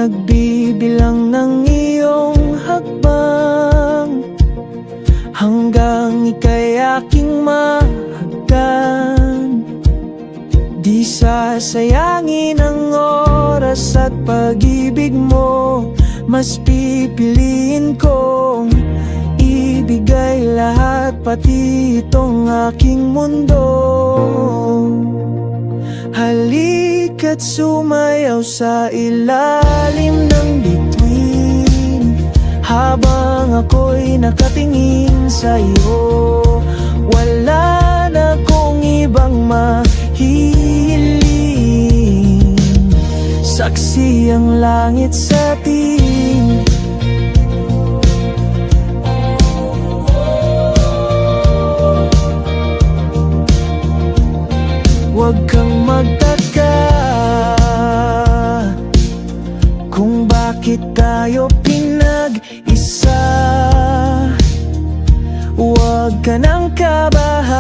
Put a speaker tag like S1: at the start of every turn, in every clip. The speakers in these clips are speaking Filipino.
S1: nagbibilang ng iyong hakbang, hanggang ika'y aking mahagkan. Di sasayangin ang oras at pag-ibig mo, mas pipiliin kong ibigay lahat, pati itong aking mundo. Halika't sumayaw sa ilalim ng bituin, habang ako'y nakatingin sa'yo. Wala na kong ibang mahihiling, saksi ang langit sa atin. Huwag kang magtaka kung bakit tayo pinag-isa. Huwag ka nang kabahan,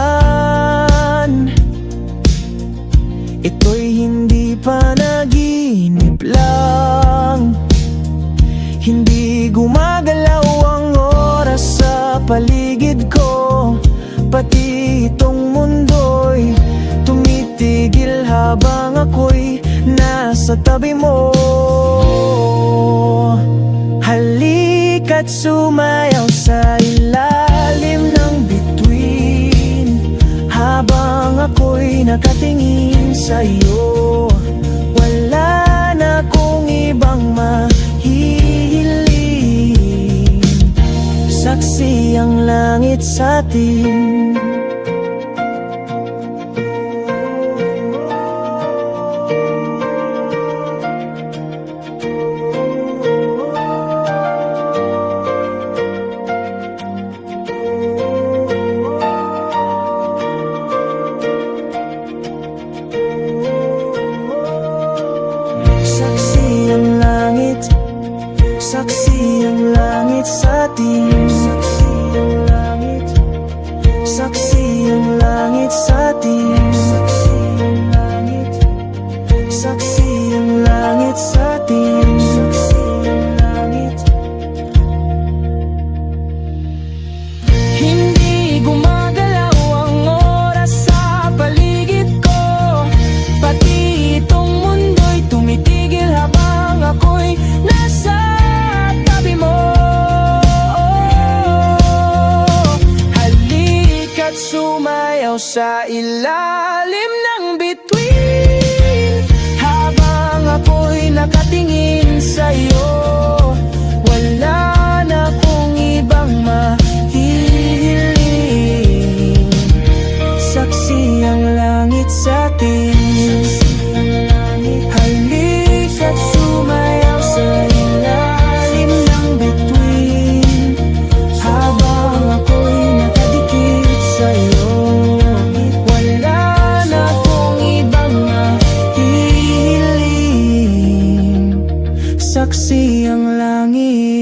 S1: ito'y hindi panaginip lang. Hindi gumagalaw ang oras sa paligid ko, pati itong mundo'y tumitigil habang ako'y nasa tabi mo. Halika't sumayaw sa ilalim ng bituin, habang ako'y nakatingin sa'yo. Wala na kong ibang mahihiling, saksi ang langit sa atin. Saksi ang langit, saksi ang langit sa atin. Saksi ang langit, saksi ang langit sa atin. Saksi ang langit, saksi ang langit sa atin. Saksi ang langit. Hindi gumagalaw ang oras sa paligid ko, pati itong mundo'y tumitigil habang ako'y nasa tabi mo. Halika't sumayaw sa ilalim ng bituin, habang ako'y nakatingin sa'yo. Wala na kong ibang mahihiling, saksi ang langit sa atin. Halika't sumayaw sa ilalim ng bituin, habang ako'y nakadikit sa'yo. Wala na kong ibang mahihiling, saksi ang langit.